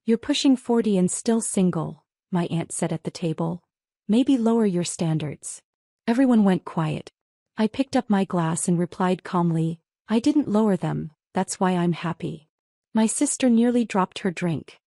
You're pushing 40 and still single, my aunt said at the table. Maybe lower your standards. Everyone went quiet. I picked up my glass and replied calmly, I didn't lower them, that's why I'm happy. My sister nearly dropped her drink.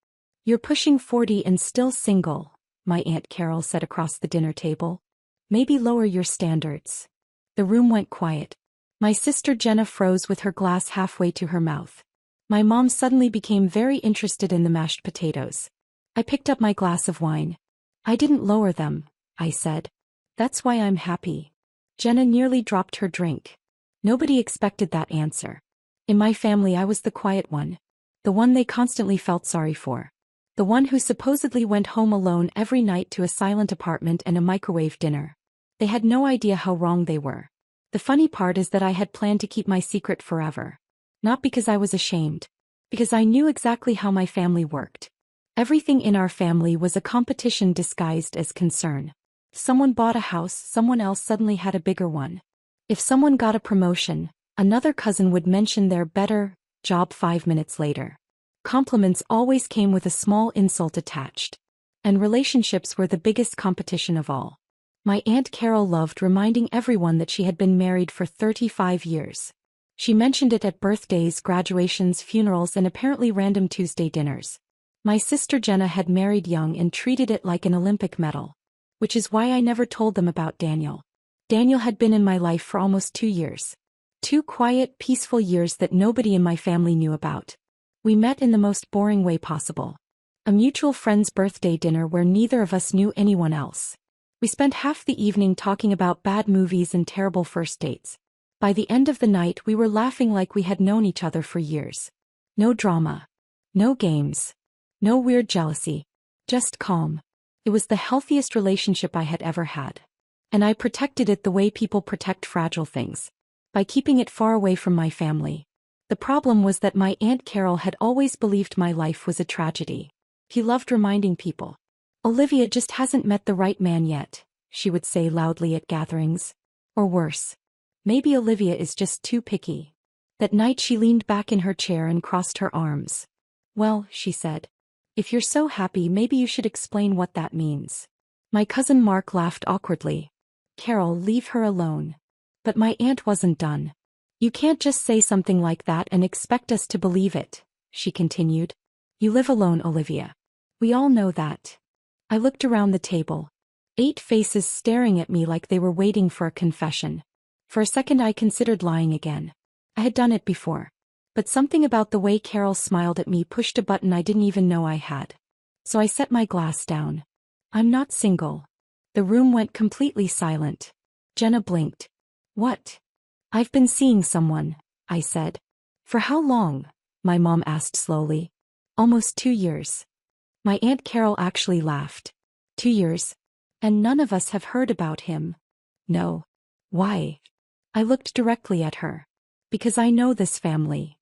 You're pushing 40 and still single, my Aunt Carol said across the dinner table. Maybe lower your standards. The room went quiet. My sister Jenna froze with her glass halfway to her mouth. My mom suddenly became very interested in the mashed potatoes. I picked up my glass of wine. I didn't lower them, I said. That's why I'm happy. Jenna nearly dropped her drink. Nobody expected that answer. In my family I was the quiet one. The one they constantly felt sorry for. The one who supposedly went home alone every night to a silent apartment and a microwave dinner. They had no idea how wrong they were. The funny part is that I had planned to keep my secret forever. Not because I was ashamed. Because I knew exactly how my family worked. Everything in our family was a competition disguised as concern. If someone bought a house, someone else suddenly had a bigger one. If someone got a promotion, another cousin would mention their better job 5 minutes later. Compliments always came with a small insult attached. And relationships were the biggest competition of all. My Aunt Carol loved reminding everyone that she had been married for 35 years. She mentioned it at birthdays, graduations, funerals, and apparently random Tuesday dinners. My sister Jenna had married young and treated it like an Olympic medal. Which is why I never told them about Daniel. Daniel had been in my life for almost 2 years. 2 quiet, peaceful years that nobody in my family knew about. We met in the most boring way possible. A mutual friend's birthday dinner where neither of us knew anyone else. We spent half the evening talking about bad movies and terrible first dates. By the end of the night we were laughing like we had known each other for years. No drama. No games. No weird jealousy. Just calm. It was the healthiest relationship I had ever had. And I protected it the way people protect fragile things. By keeping it far away from my family. The problem was that my Aunt Carol had always believed my life was a tragedy. He loved reminding people. Olivia just hasn't met the right man yet, she would say loudly at gatherings. Or worse. Maybe Olivia is just too picky. That night she leaned back in her chair and crossed her arms. Well, she said. If you're so happy, maybe you should explain what that means. My cousin Mark laughed awkwardly. Carol, leave her alone. But my aunt wasn't done. You can't just say something like that and expect us to believe it, she continued. You live alone, Olivia. We all know that. I looked around the table. 8 faces staring at me like they were waiting for a confession. For a second I considered lying again. I had done it before. But something about the way Carol smiled at me pushed a button I didn't even know I had. So I set my glass down. I'm not single. The room went completely silent. Jenna blinked. What? I've been seeing someone, I said. For how long? My mom asked slowly. Almost 2 years. My Aunt Carol actually laughed. 2 years? And none of us have heard about him. No. Why? I looked directly at her. Because I know this family.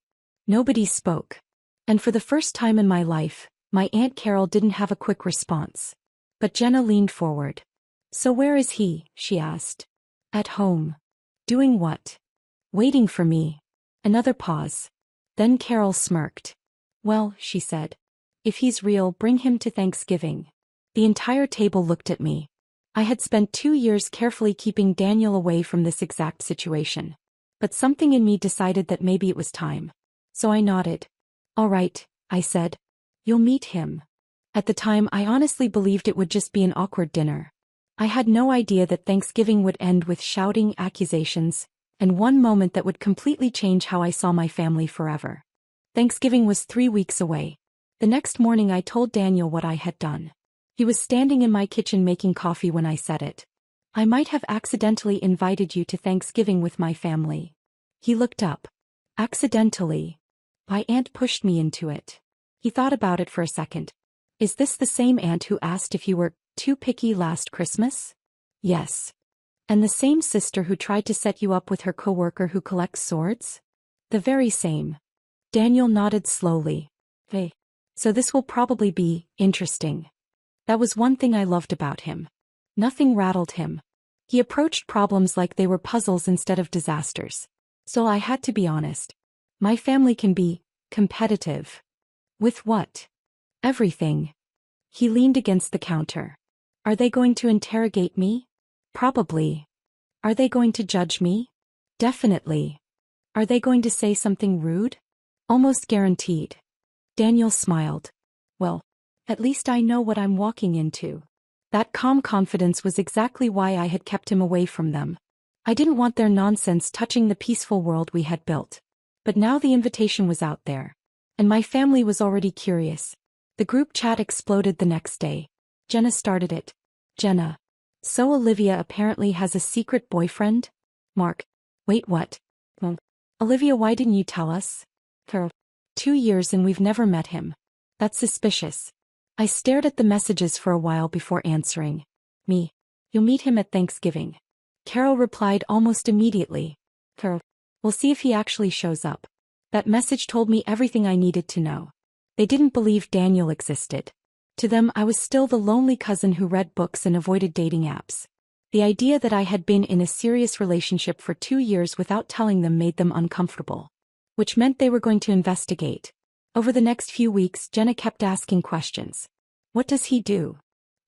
Nobody spoke. And for the first time in my life, my Aunt Carol didn't have a quick response. But Jenna leaned forward. So where is he? She asked. At home. Doing what? Waiting for me. Another pause. Then Carol smirked. Well, she said. If he's real, bring him to Thanksgiving. The entire table looked at me. I had spent 2 years carefully keeping Daniel away from this exact situation. But something in me decided that maybe it was time. So I nodded. All right, I said. You'll meet him. At the time I honestly believed it would just be an awkward dinner. I had no idea that Thanksgiving would end with shouting, accusations, and one moment that would completely change how I saw my family forever. Thanksgiving was 3 weeks away. The next morning I told Daniel what I had done. He was standing in my kitchen making coffee when I said it. I might have accidentally invited you to Thanksgiving with my family. He looked up. Accidentally. My aunt pushed me into it. He thought about it for a second. Is this the same aunt who asked if you were too picky last Christmas? Yes. And the same sister who tried to set you up with her coworker who collects swords? The very same. Daniel nodded slowly. Hey. So this will probably be interesting. That was one thing I loved about him. Nothing rattled him. He approached problems like they were puzzles instead of disasters. So I had to be honest. My family can be competitive. With what? Everything. He leaned against the counter. Are they going to interrogate me? Probably. Are they going to judge me? Definitely. Are they going to say something rude? Almost guaranteed. Daniel smiled. Well, at least I know what I'm walking into. That calm confidence was exactly why I had kept him away from them. I didn't want their nonsense touching the peaceful world we had built. But now the invitation was out there. And my family was already curious. The group chat exploded the next day. Jenna started it. Jenna. So Olivia apparently has a secret boyfriend? Mark. Wait, what? Well, Olivia, why didn't you tell us? For 2 years and we've never met him. That's suspicious. I stared at the messages for a while before answering. Me. You'll meet him at Thanksgiving. Carol replied almost immediately. Carol. We'll see if he actually shows up. That message told me everything I needed to know. They didn't believe Daniel existed. To them, I was still the lonely cousin who read books and avoided dating apps. The idea that I had been in a serious relationship for 2 years without telling them made them uncomfortable. Which meant they were going to investigate. Over the next few weeks, Jenna kept asking questions. What does he do?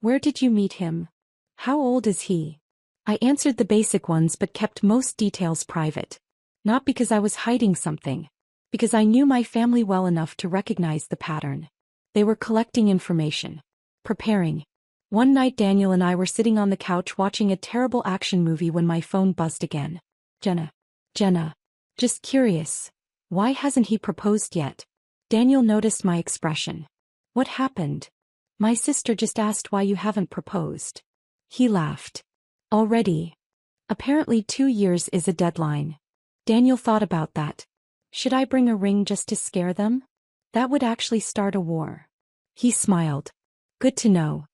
Where did you meet him? How old is he? I answered the basic ones but kept most details private. Not because I was hiding something. Because I knew my family well enough to recognize the pattern. They were collecting information. Preparing. One night Daniel and I were sitting on the couch watching a terrible action movie when my phone buzzed again. Jenna. Just curious. Why hasn't he proposed yet? Daniel noticed my expression. What happened? My sister just asked why you haven't proposed. He laughed. Already? Apparently 2 years is a deadline. Daniel thought about that. Should I bring a ring just to scare them? That would actually start a war. He smiled. Good to know.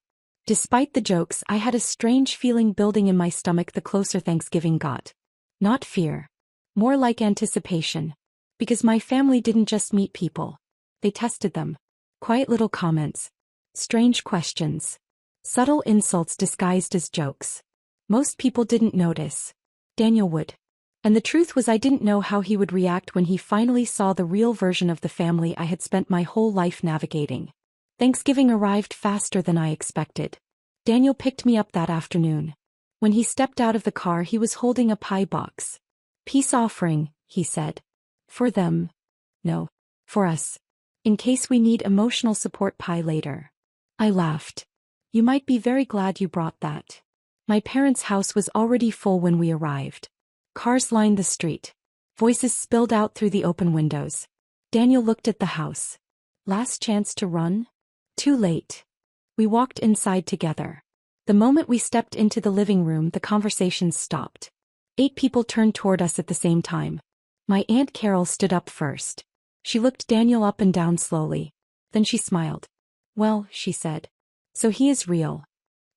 Despite the jokes, I had a strange feeling building in my stomach the closer Thanksgiving got. Not fear. More like anticipation. Because my family didn't just meet people. They tested them. Quiet little comments. Strange questions. Subtle insults disguised as jokes. Most people didn't notice. Daniel would. And the truth was I didn't know how he would react when he finally saw the real version of the family I had spent my whole life navigating. Thanksgiving arrived faster than I expected. Daniel picked me up that afternoon. When he stepped out of the car, he was holding a pie box. Peace offering, he said. For them. No. For us. In case we need emotional support pie later. I laughed. You might be very glad you brought that. My parents' house was already full when we arrived. Cars lined the street. Voices spilled out through the open windows. Daniel looked at the house. Last chance to run? Too late. We walked inside together. The moment we stepped into the living room, the conversation stopped. 8 people turned toward us at the same time. My Aunt Carol stood up first. She looked Daniel up and down slowly. Then she smiled. Well, she said. So he is real.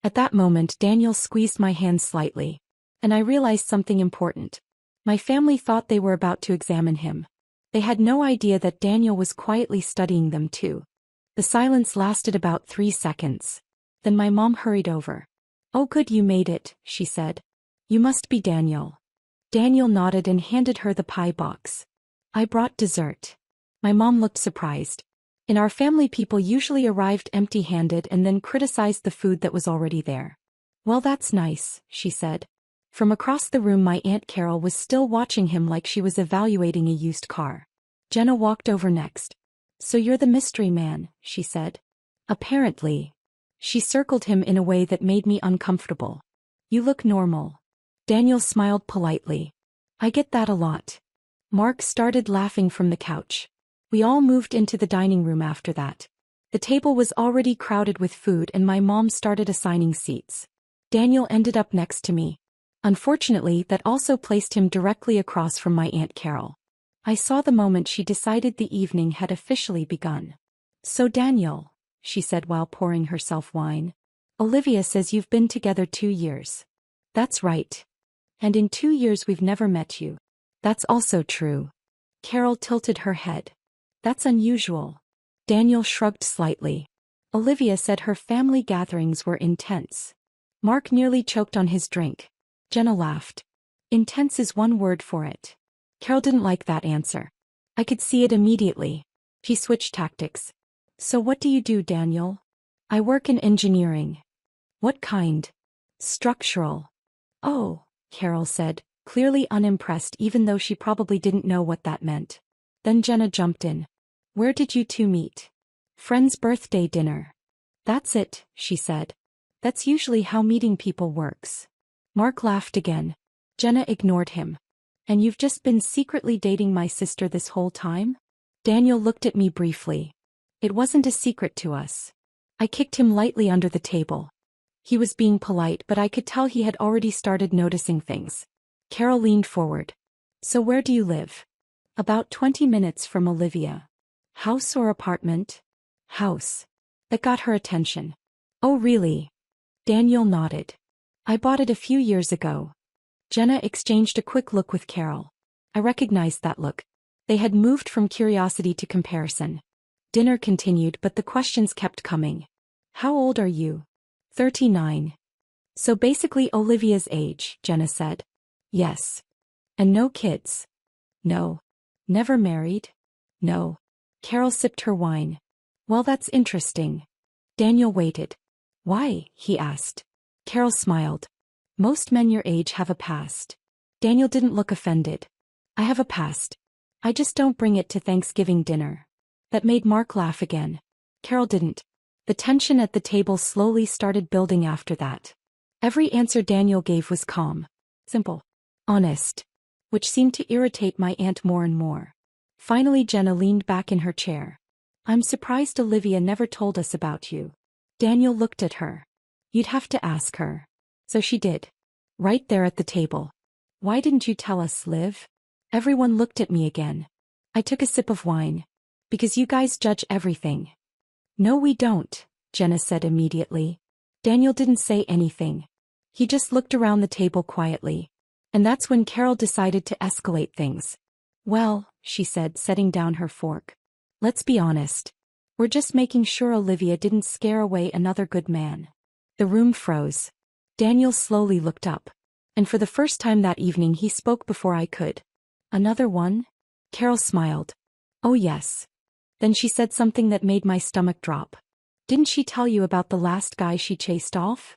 At that moment, Daniel squeezed my hand slightly. And I realized something important. My family thought they were about to examine him. They had no idea that Daniel was quietly studying them too. The silence lasted about 3 seconds. Then my mom hurried over. Oh good, you made it, she said. You must be Daniel. Daniel nodded and handed her the pie box. I brought dessert. My mom looked surprised. In our family, people usually arrived empty-handed and then criticized the food that was already there. Well, that's nice, she said. From across the room, my Aunt Carol was still watching him like she was evaluating a used car. Jenna walked over next. So you're the mystery man, she said. Apparently. She circled him in a way that made me uncomfortable. You look normal. Daniel smiled politely. I get that a lot. Mark started laughing from the couch. We all moved into the dining room after that. The table was already crowded with food and my mom started assigning seats. Daniel ended up next to me. Unfortunately, that also placed him directly across from my Aunt Carol. I saw the moment she decided the evening had officially begun. So Daniel, she said while pouring herself wine. Olivia says you've been together 2 years. That's right. And in 2 years we've never met you. That's also true. Carol tilted her head. That's unusual. Daniel shrugged slightly. Olivia said her family gatherings were intense. Mark nearly choked on his drink. Jenna laughed. Intense is one word for it. Carol didn't like that answer. I could see it immediately. She switched tactics. So what do you do, Daniel? I work in engineering. What kind? Structural. Oh, Carol said, clearly unimpressed even though she probably didn't know what that meant. Then Jenna jumped in. Where did you two meet? Friend's birthday dinner. That's it, she said. That's usually how meeting people works. Mark laughed again. Jenna ignored him. And you've just been secretly dating my sister this whole time? Daniel looked at me briefly. It wasn't a secret to us. I kicked him lightly under the table. He was being polite, but I could tell he had already started noticing things. Carol leaned forward. So where do you live? About 20 minutes from Olivia. House or apartment? House. That got her attention. Oh really? Daniel nodded. I bought it a few years ago. Jenna exchanged a quick look with Carol. I recognized that look. They had moved from curiosity to comparison. Dinner continued, but the questions kept coming. How old are you? 39. So basically Olivia's age, Jenna said. Yes. And no kids? No. Never married? No. Carol sipped her wine. Well, that's interesting. Daniel waited. Why? He asked. Carol smiled. Most men your age have a past. Daniel didn't look offended. I have a past. I just don't bring it to Thanksgiving dinner. That made Mark laugh again. Carol didn't. The tension at the table slowly started building after that. Every answer Daniel gave was calm, simple, honest, which seemed to irritate my aunt more and more. Finally Jenna leaned back in her chair. I'm surprised Olivia never told us about you. Daniel looked at her. You'd have to ask her. So she did. Right there at the table. Why didn't you tell us, Liv? Everyone looked at me again. I took a sip of wine. Because you guys judge everything. No we don't, Jenna said immediately. Daniel didn't say anything. He just looked around the table quietly. And that's when Carol decided to escalate things. Well, she said, setting down her fork. Let's be honest. We're just making sure Olivia didn't scare away another good man. The room froze. Daniel slowly looked up. And for the first time that evening he spoke before I could. Another one? Carol smiled. Oh yes. Then she said something that made my stomach drop. Didn't she tell you about the last guy she chased off?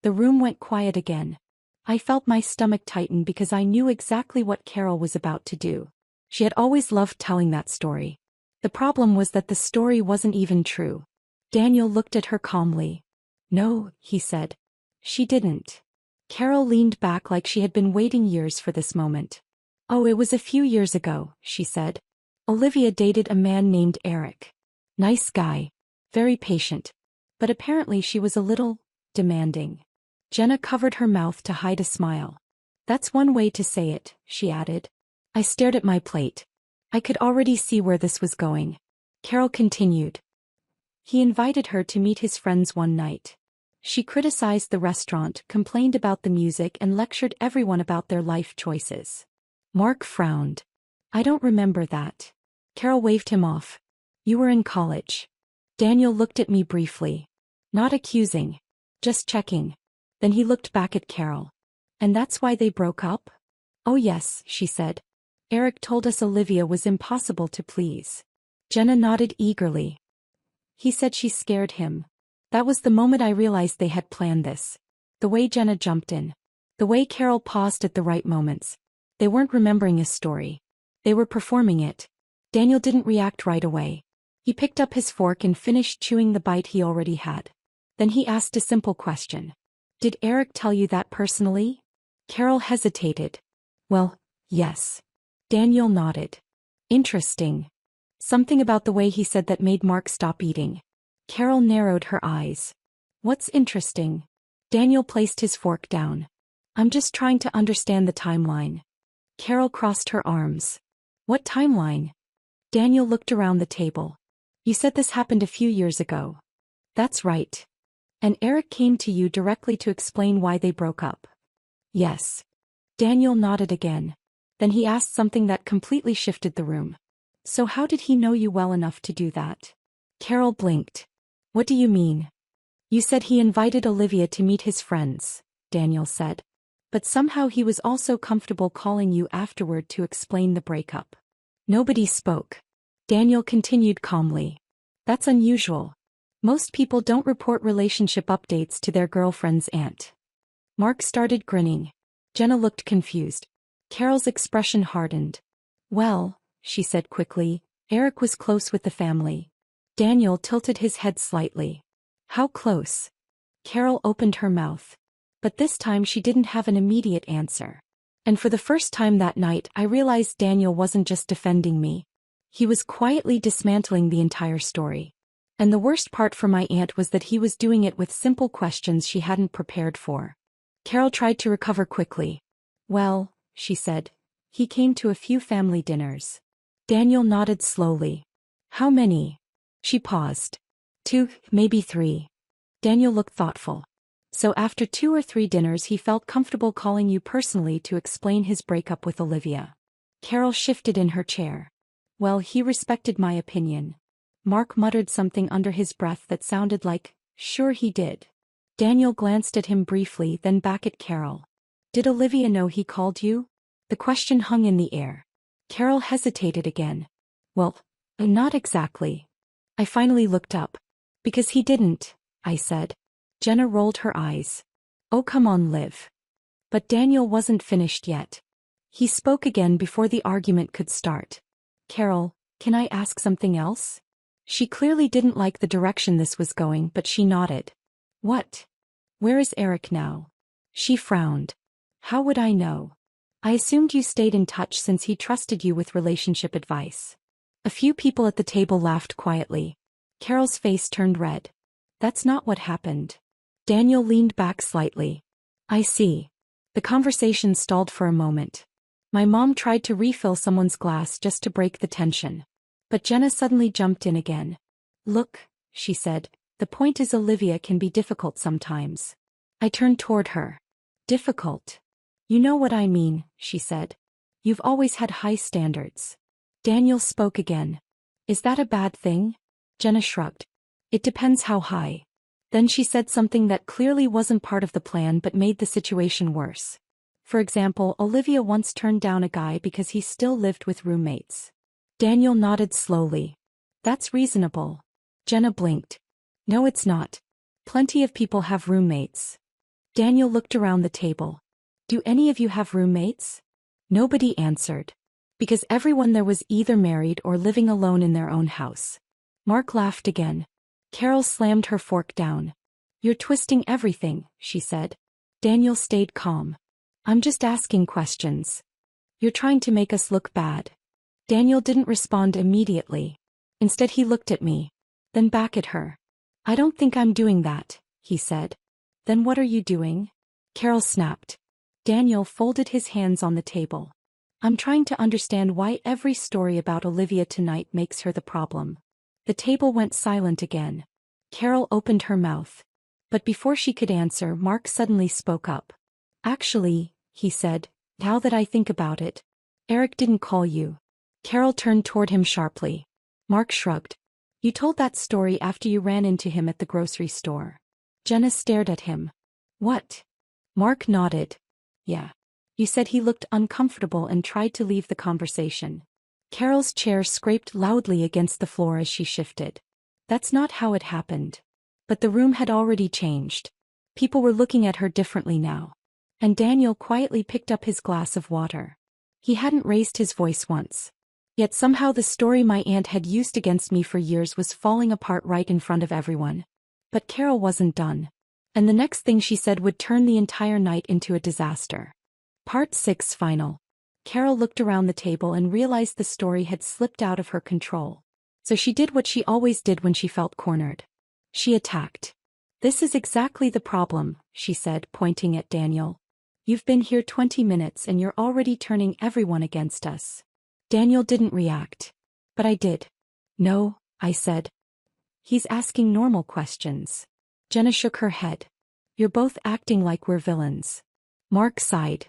The room went quiet again. I felt my stomach tighten because I knew exactly what Carol was about to do. She had always loved telling that story. The problem was that the story wasn't even true. Daniel looked at her calmly. No, he said. She didn't. Carol leaned back like she had been waiting years for this moment. Oh, it was a few years ago, she said. Olivia dated a man named Eric. Nice guy. Very patient. But apparently she was a little demanding. Jenna covered her mouth to hide a smile. That's one way to say it, she added. I stared at my plate. I could already see where this was going. Carol continued. He invited her to meet his friends one night. She criticized the restaurant, complained about the music, and lectured everyone about their life choices. Mark frowned. I don't remember that. Carol waved him off. You were in college. Daniel looked at me briefly. Not accusing. Just checking. Then he looked back at Carol. And that's why they broke up? Oh yes, she said. Eric told us Olivia was impossible to please. Jenna nodded eagerly. He said she scared him. That was the moment I realized they had planned this. The way Jenna jumped in. The way Carol paused at the right moments. They weren't remembering a story. They were performing it. Daniel didn't react right away. He picked up his fork and finished chewing the bite he already had. Then he asked a simple question. Did Eric tell you that personally? Carol hesitated. Well, yes. Daniel nodded. Interesting. Something about the way he said that made Mark stop eating. Carol narrowed her eyes. What's interesting? Daniel placed his fork down. I'm just trying to understand the timeline. Carol crossed her arms. What timeline? Daniel looked around the table. You said this happened a few years ago. That's right. And Eric came to you directly to explain why they broke up. Yes. Daniel nodded again. Then he asked something that completely shifted the room. So how did he know you well enough to do that? Carol blinked. What do you mean? You said he invited Olivia to meet his friends, Daniel said. But somehow he was also comfortable calling you afterward to explain the breakup. Nobody spoke. Daniel continued calmly. That's unusual. Most people don't report relationship updates to their girlfriend's aunt. Mark started grinning. Jenna looked confused. Carol's expression hardened. Well, she said quickly, Eric was close with the family. Daniel tilted his head slightly. How close? Carol opened her mouth. But this time she didn't have an immediate answer. And for the first time that night I realized Daniel wasn't just defending me. He was quietly dismantling the entire story. And the worst part for my aunt was that he was doing it with simple questions she hadn't prepared for. Carol tried to recover quickly. Well, she said, he came to a few family dinners. Daniel nodded slowly. How many? She paused. 2, maybe 3. Daniel looked thoughtful. So after 2 or 3 dinners he felt comfortable calling you personally to explain his breakup with Olivia. Carol shifted in her chair. Well, he respected my opinion. Mark muttered something under his breath that sounded like, sure he did. Daniel glanced at him briefly, then back at Carol. Did Olivia know he called you? The question hung in the air. Carol hesitated again. Well, not exactly. I finally looked up. Because he didn't, I said. Jenna rolled her eyes. Oh, come on, Liv. But Daniel wasn't finished yet. He spoke again before the argument could start. Carol, can I ask something else? She clearly didn't like the direction this was going, but she nodded. What? Where is Eric now? She frowned. How would I know? I assumed you stayed in touch since he trusted you with relationship advice. A few people at the table laughed quietly. Carol's face turned red. That's not what happened. Daniel leaned back slightly. I see. The conversation stalled for a moment. My mom tried to refill someone's glass just to break the tension. But Jenna suddenly jumped in again. Look, she said, the point is Olivia can be difficult sometimes. I turned toward her. Difficult? You know what I mean, she said. You've always had high standards. Daniel spoke again. Is that a bad thing? Jenna shrugged. It depends how high. Then she said something that clearly wasn't part of the plan but made the situation worse. For example, Olivia once turned down a guy because he still lived with roommates. Daniel nodded slowly. That's reasonable. Jenna blinked. No, it's not. Plenty of people have roommates. Daniel looked around the table. Do any of you have roommates? Nobody answered. Because everyone there was either married or living alone in their own house. Mark laughed again. Carol slammed her fork down. You're twisting everything, she said. Daniel stayed calm. I'm just asking questions. You're trying to make us look bad. Daniel didn't respond immediately. Instead he looked at me. Then back at her. I don't think I'm doing that, he said. Then what are you doing? Carol snapped. Daniel folded his hands on the table. I'm trying to understand why every story about Olivia tonight makes her the problem. The table went silent again. Carol opened her mouth. But before she could answer, Mark suddenly spoke up. Actually, he said, now that I think about it, Eric didn't call you. Carol turned toward him sharply. Mark shrugged. You told that story after you ran into him at the grocery store. Jenna stared at him. What? Mark nodded. Yeah. You said he looked uncomfortable and tried to leave the conversation. Carol's chair scraped loudly against the floor as she shifted. That's not how it happened. But the room had already changed. People were looking at her differently now. And Daniel quietly picked up his glass of water. He hadn't raised his voice once. Yet somehow the story my aunt had used against me for years was falling apart right in front of everyone. But Carol wasn't done. And the next thing she said would turn the entire night into a disaster. Part 6 Final. Carol looked around the table and realized the story had slipped out of her control. So she did what she always did when she felt cornered. She attacked. This is exactly the problem, she said, pointing at Daniel. You've been here 20 minutes and you're already turning everyone against us. Daniel didn't react. But I did. No, I said. He's asking normal questions. Jenna shook her head. You're both acting like we're villains. Mark sighed.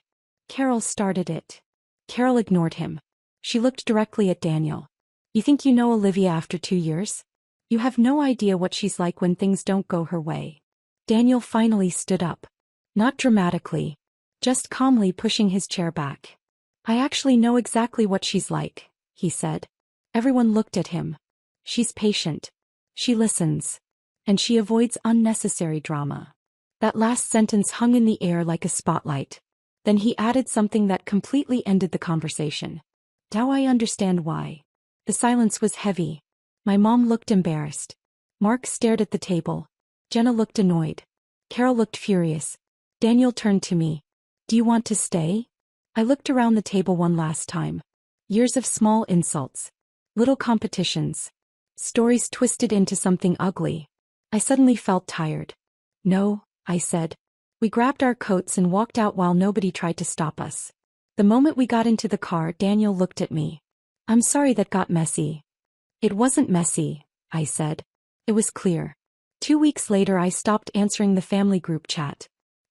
Carol started it. Carol ignored him. She looked directly at Daniel. You think you know Olivia after 2 years? You have no idea what she's like when things don't go her way. Daniel finally stood up. Not dramatically. Just calmly pushing his chair back. I actually know exactly what she's like, he said. Everyone looked at him. She's patient. She listens. And she avoids unnecessary drama. That last sentence hung in the air like a spotlight. Then he added something that completely ended the conversation. Now I understand why. The silence was heavy. My mom looked embarrassed. Mark stared at the table. Jenna looked annoyed. Carol looked furious. Daniel turned to me. Do you want to stay? I looked around the table one last time. Years of small insults. Little competitions. Stories twisted into something ugly. I suddenly felt tired. No, I said. We grabbed our coats and walked out while nobody tried to stop us. The moment we got into the car, Daniel looked at me. I'm sorry that got messy. It wasn't messy, I said. It was clear. 2 weeks later I stopped answering the family group chat.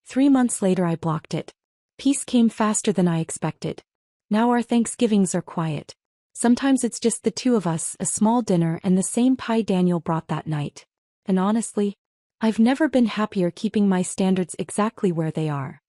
3 months later I blocked it. Peace came faster than I expected. Now our Thanksgivings are quiet. Sometimes it's just the two of us, a small dinner and the same pie Daniel brought that night. And honestly, I've never been happier keeping my standards exactly where they are.